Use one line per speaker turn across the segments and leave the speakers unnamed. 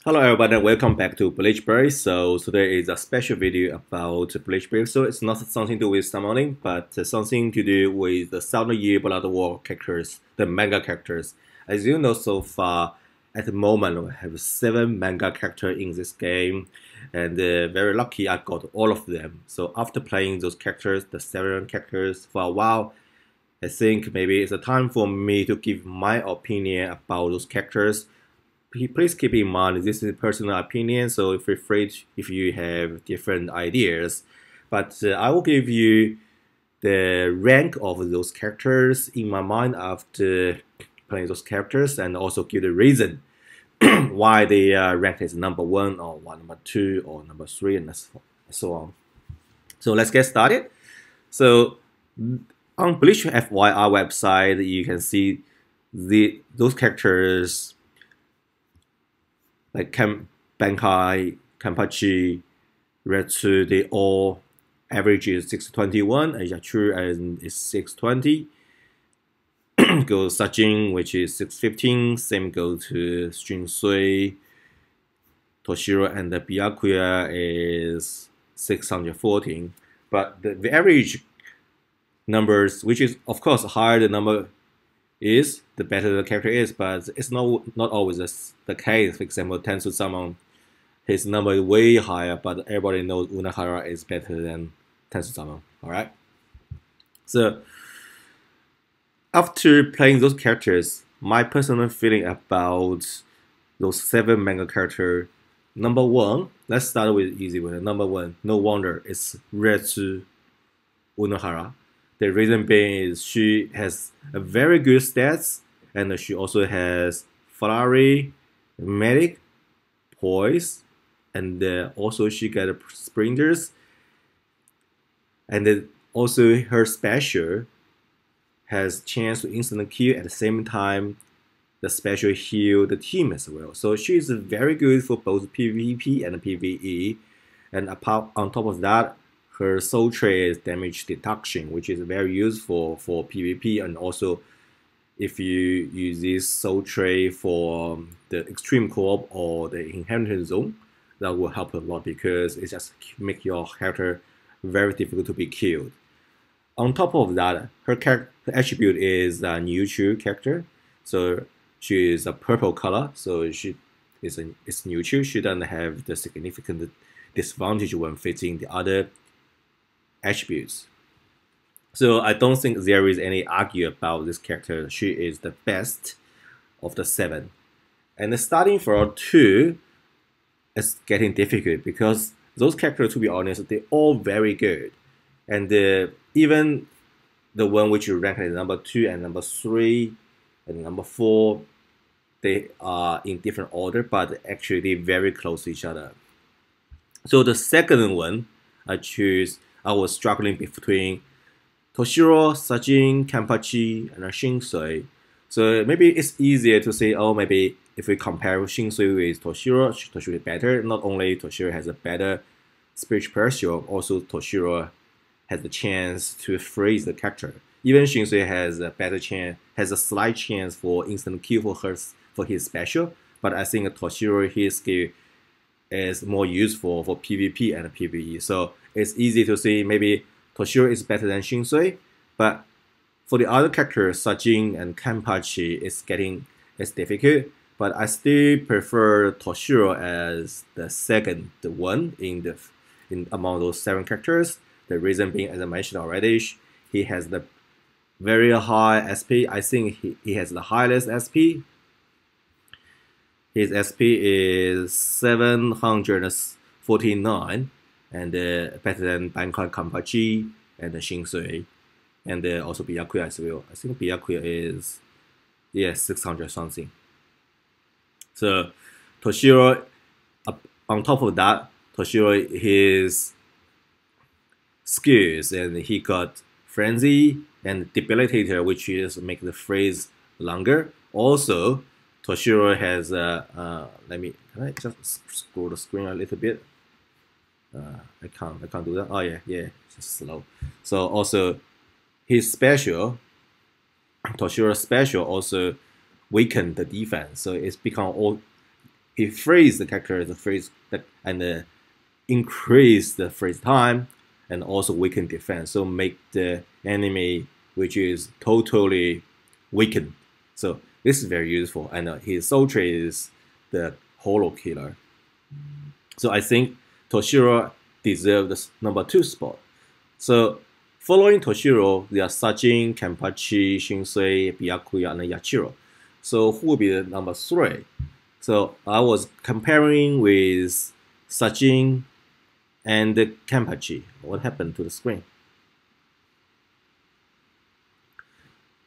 Hello everybody and welcome back to Bleach. So today is a special video about Bleach. So it's not something to do with summoning, but something to do with the 1,000-year Blood War characters, the manga characters. As you know, so far at the moment we have 7 manga characters in this game, and very lucky I got all of them. So after playing those characters, the 7 characters for a while, I think maybe it's a time for me to give my opinion about those characters. Please keep in mind this is a personal opinion, so feel free if you have different ideas. But I will give you the rank of those characters in my mind after playing those characters, and also give the reason why they are ranked as number 1 or number 2 or number 3 and so on. So let's get started. So on Bleach FYI website, you can see those characters like Bankai, Kanpachi, Retsu, they all average is 621, and Yachu is 620. Goes Sajin, which is 615. Same goes to Shinsui, Toshiro, and the Byakuya is 614. But the average numbers, which is of course higher the number is, the better the character is, but it's not always the case. For example, Tensu Samon, his number is way higher, but everybody knows Unahara is better than Tensu Samon. Alright? So after playing those characters, my personal feeling about those 7 manga characters, number 1, let's start with easy one. Number 1, no wonder, it's Retsu Unohara. The reason being is she has a very good stats, and she also has Ferrari, Medic, Poise, and also she got sprinters, and then also her special has chance to instant kill at the same time. The special heal the team as well. So she is very good for both PvP and PvE, and apart on top of that, her soul trait is damage deduction, which is very useful for PvP, and also if you use this soul trait for the extreme co-op or the inheritance zone, that will help a lot because it just make your character very difficult to be killed. On top of that, her attribute is a neutral character, so she is a purple color, so she is neutral. She doesn't have the significant disadvantage when facing the other attributes. So I don't think there is any argue about this character. She is the best of the 7. And starting from 2, it's getting difficult because those characters, to be honest, they're all very good. And even the one which you rank as number 2 and number 3 and number 4, they are in different order, but actually they're very close to each other. So the second one I was struggling between Toshiro, Sajin, Kanpachi, and Shinsui. So maybe it's easier to say, oh, maybe if we compare Shinsui with Toshiro is better. Not only Toshiro has a better speech pressure, also Toshiro has the chance to freeze the character. Even Shinsui has a better chance, has a slight chance for instant kill for his special, but I think Toshiro, his skill is more useful for PvP and PvE. So it's easy to say maybe Toshiro is better than Shinsui, but for the other characters, Sajin and Kanpachi, it's difficult. But I still prefer Toshiro as the second one in among those 7 characters. The reason being, as I mentioned already, he has the very high SP. I think he has the highest SP. His SP is 749, and better than Bankai Kanpachi and Shinsui, and also Byakuya as well. I think Byakuya is 600 something. So Toshiro, on top of that, Toshiro, his skills, and he got frenzy and debilitator, which is make the phrase longer. Also, Toshiro has can I just scroll the screen a little bit? I can't do that. Oh yeah, it's just slow. So also his special, Toshiro's special also weakened the defense. So it's become all he freeze the character, and increase the freeze time, and also weaken defense. So make the enemy which is totally weakened. So this is very useful, and his soul trait is the Holo Killer. So I think Toshiro deserves the number 2 spot. So following Toshiro, there are Sajin, Kenpachi, Shinsei, Byakuya, and Yachiro. So who will be the number 3? So I was comparing with Sajin and Kenpachi. What happened to the screen?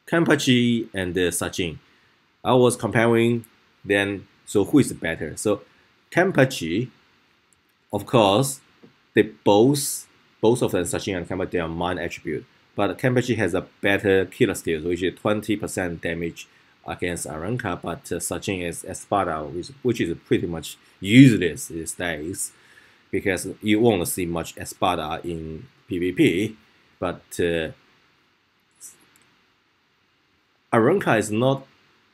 Kenpachi and Sajin. I was comparing then, so who is better? So Kenpachi, of course, they both of them, Sajin and Kenpachi, they are mind attribute. But Kenpachi has a better killer skill, which is 20% damage against Arrancar, but Sajin is Espada, which is pretty much useless these days, because you won't see much Espada in PvP. But Arrancar is not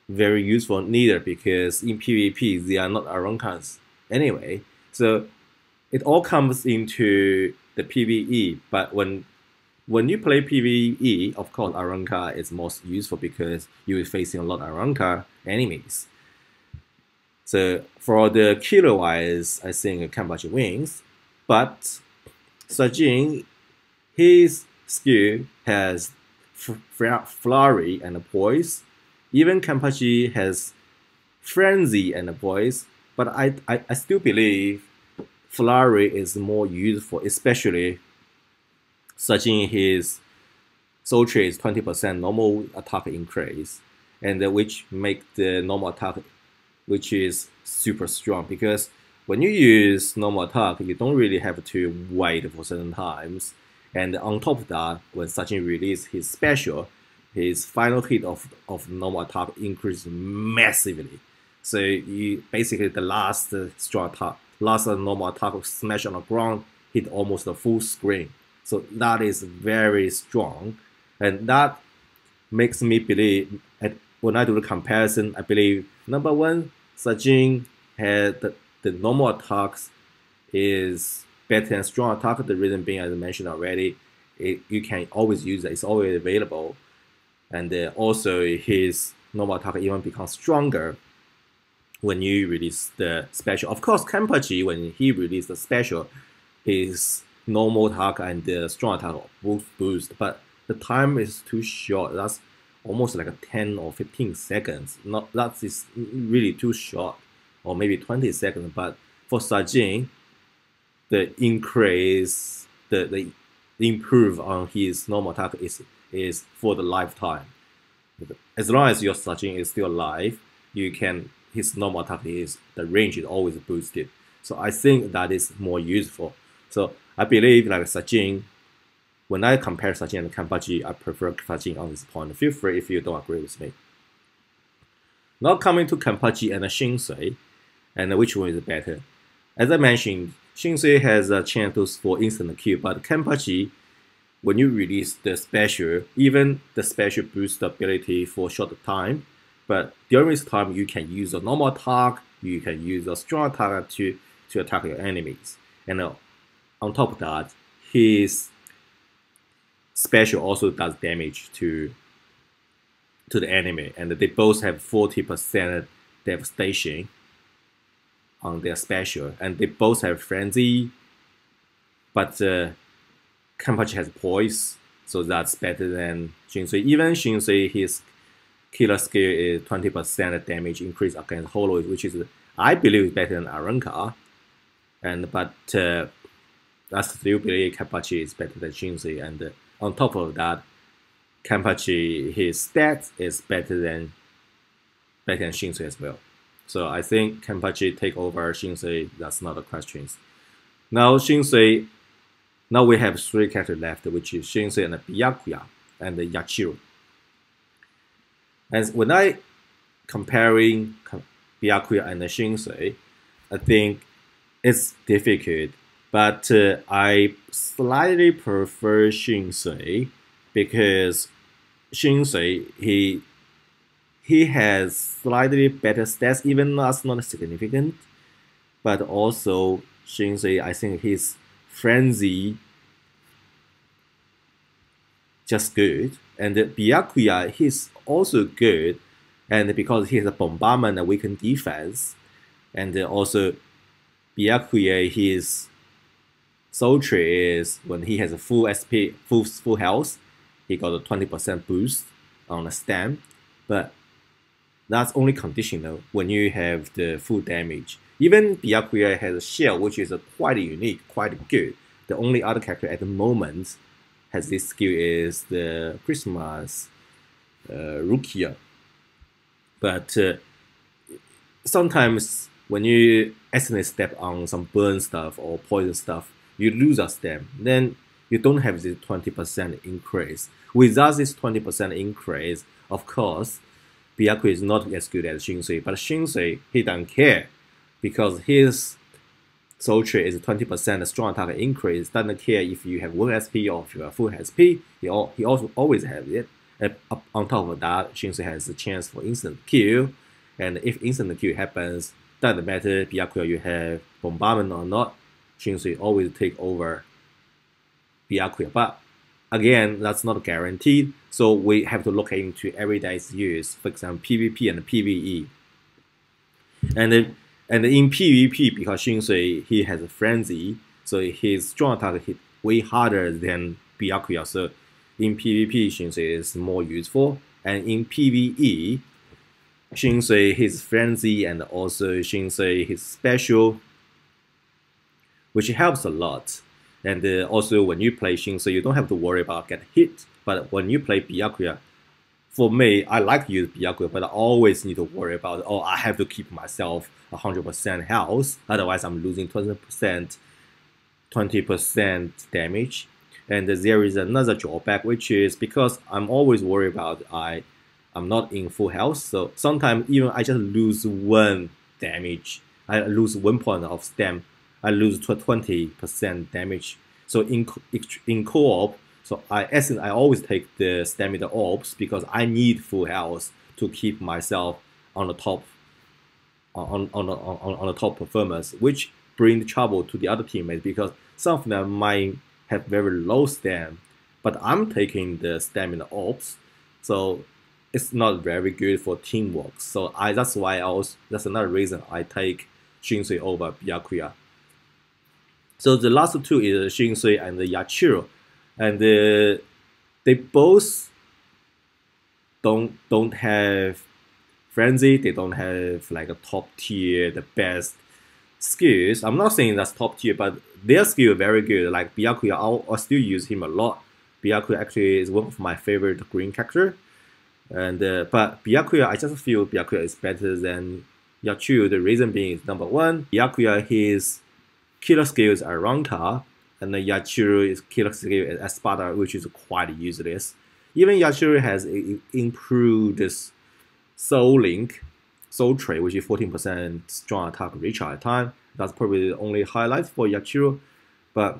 very useful neither, because in PvP they are not Arrancars anyway. So it all comes into the PvE. But when you play PvE, of course, Arrancar is most useful because you're facing a lot of Arrancar enemies. So for the killer wise, I think Kenpachi wins. But Sajin, his skill has flurry and poise. Even Kenpachi has frenzy and poise. But I still believe flurry is more useful, especially Sajin, his soul trait is 20% normal attack increase, and which make the normal attack, which is super strong, because when you use normal attack, you don't really have to wait for certain times. And on top of that, when Sajin releases his special, his final hit of normal attack increases massively. So you basically the last strong attack, last normal attack smash on the ground, hit almost the full screen. So that is very strong, and that makes me believe, when I do the comparison, I believe number 1, Sajin had the normal attacks is better than strong attack. The reason being, as I mentioned already, you can always use it; it's always available, and also his normal attack even becomes stronger when you release the special. Of course, Kenpachi, when he released the special, his normal attack and the strong attack both boost, but the time is too short. That's almost like a 10 or 15 seconds. That is really too short, or maybe 20 seconds. But for Sajin, the increase, the improve on his normal attack is for the lifetime. As long as your Sajin is still alive, his normal attack the range is always boosted. So I think that is more useful. So I believe like Sajin, when I compare Sajin and Kenpachi, I prefer Sajin on this point. Feel free if you don't agree with me. Now coming to Kenpachi and Shinsei, and which one is better? As I mentioned, Shinsei has a chance for instant kill, but Kenpachi, when you release the special, even the special boosts the ability for short time, but during this time you can use a normal attack, you can use a strong attack to attack your enemies. And on top of that, his special also does damage to the enemy, and they both have 40% devastation on their special, and they both have frenzy, but Kenpachi has poise, so that's better than Shinsei. Even Shinsei, his killer skill is 20% damage increase against Holo, which is, I believe, is better than Arrancar. But I still believe Kenpachi is better than Shinsei, and on top of that, Kenpachi, his stats is better than Shinsei as well. So I think Kenpachi take over Shinsei. That's not a question. Now Shinsei, now we have 3 characters left, which is Shinsei and Byakuya and Yachiro. And when I comparing Byakuya and Shinsei, I think it's difficult, but I slightly prefer Shinsei, because Shinsei, he has slightly better stats, even though that's not significant. but also Shinsei, I think his frenzy just good, and Byakuya he's also good, and because he has a bombardment and weakened defense, and also Byakuya his soul trait is when he has a full SP, full health, he got a 20% boost on the stem, but that's only conditional when you have the full damage. Even Byakuya has a shield, which is quite unique, quite good. The only other character at the moment has this skill is the Christmas Rukia. But sometimes when you accidentally step on some burn stuff or poison stuff, you lose a stem. Then you don't have this 20% increase. Without this 20% increase, of course, Byakuya is not as good as Shinsei, but Shinsei, he don't care because his soul trait is 20% strong attack increase. Doesn't care if you have 1 SP or if you have full SP, he also always has it. And on top of that, Shinsei has a chance for instant kill, and if instant kill happens, doesn't matter Byakuya you have bombardment or not, Shinsei always take over Byakuya. But again, that's not guaranteed, so we have to look into everyday's use, for example, PvP and PvE. And in PvP, because Shinsei he has a frenzy, so his strong attack hit way harder than Byakuya. So in PvP, Shinsei is more useful, and in PvE, Shinsei his frenzy and also Shinsei his special, which helps a lot. And also when you play Shinsei, you don't have to worry about getting hit. But when you play Byakuya, for me, I like to use Byakuya, but I always need to worry about, oh, I have to keep myself 100% health, otherwise I'm losing 20% damage. And there is another drawback, which is because I'm always worried about I'm not in full health, so sometimes even I just lose 1 damage, I lose 1 point of stem, I lose 20% damage. So in co-op, so I always take the stamina orbs because I need full health to keep myself on the top on the top performance, which bring trouble to the other teammates because some of them might have very low stam, but I'm taking the stamina orbs, so it's not very good for teamwork. So that's another reason I take Shinsei over Byakuya. So the last two is Shinsei and Yachiro, and they both don't have frenzy. They don't have like a top tier, the best skills. I'm not saying that's top tier, but their skill very good. Like Byakuya, I'll still use him a lot. Byakuya actually is one of my favorite green character, and but Byakuya, I just feel Byakuya is better than Yachiro. The reason being is number one, Byakuya his killer skills are Ranka, and the Yachiro is killer skill as Espada, which is quite useless. Even Yachiro has improved this Soul Link, Soul Trait, which is 14% strong attack recharge time. That's probably the only highlight for Yachiro. But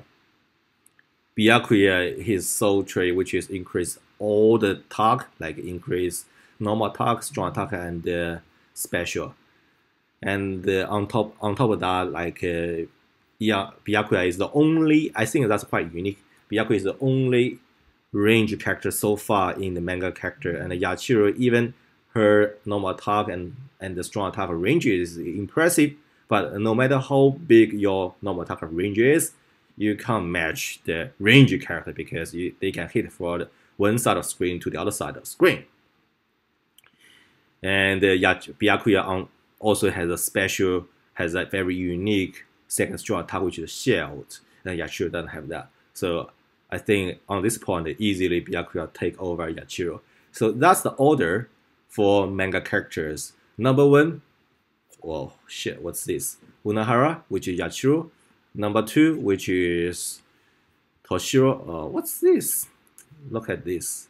Byakuya, his Soul Trait, which is increase all the attack, like increase normal attack, strong attack, and special. And on top of that, like Byakuya is the only, I think that's quite unique. Byakuya is the only range character so far in the manga character, and Yachiro, even her normal attack and the strong attack range is impressive, but no matter how big your normal attack range is, you can't match the range character because they can hit from one side of the screen to the other side of the screen. And Byakuya also has a very unique second strong attack, which is shield, and Yachiro doesn't have that. So I think on this point, easily Byakuya take over Yachiro. So that's the order for manga characters. Number one, oh shit, what's this? Unahara, which is Yachiro. Number two, which is Toshiro. What's this? Look at this.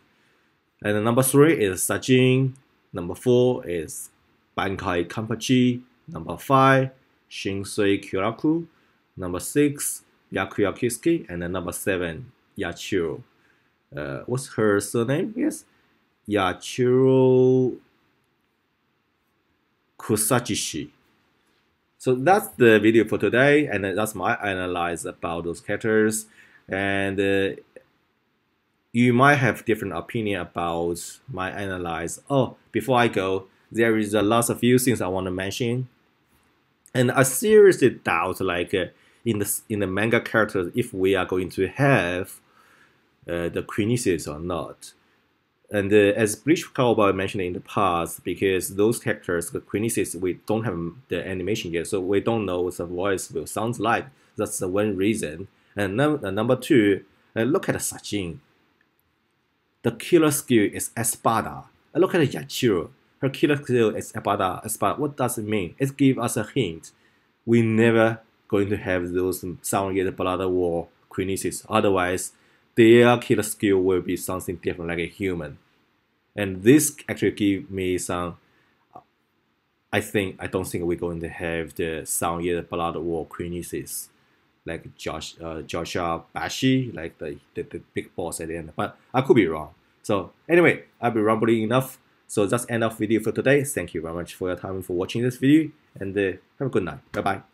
And number three is Sajin. Number four is Bankai Kampachi. Number five, Shinsei Kyuraku. Number six, Byakuya Kisuke. And then number seven, Yachiro. What's her surname? Yes, Yachiro Kusachishi. So that's the video for today, and that's my analyze about those characters. And you might have different opinion about my analyze. Oh, before I go, there is a lot of few things I want to mention, and I seriously doubt like in the manga characters if we are going to have the Quinices or not. And as Bleach Cowboy mentioned in the past, because those characters, the Quinices, we don't have the animation yet, so we don't know what the voice will sound like. That's the one reason. And number two, look at Sajin. The killer skill is Espada. Look at Yachiro. Her killer skill is Espada. Espada. What does it mean? It gives us a hint. We never going to have those Sound Yet Blood War Quinices. Otherwise, their killer skill will be something different, like a human. And this actually give me some. I don't think we're going to have the Sound Yet Blood War Quinices, like Joshua Bashi, like the big boss at the end. But I could be wrong. So anyway, I've been rambling enough. So that's end of video for today. Thank you very much for your time for watching this video, and have a good night. Bye bye.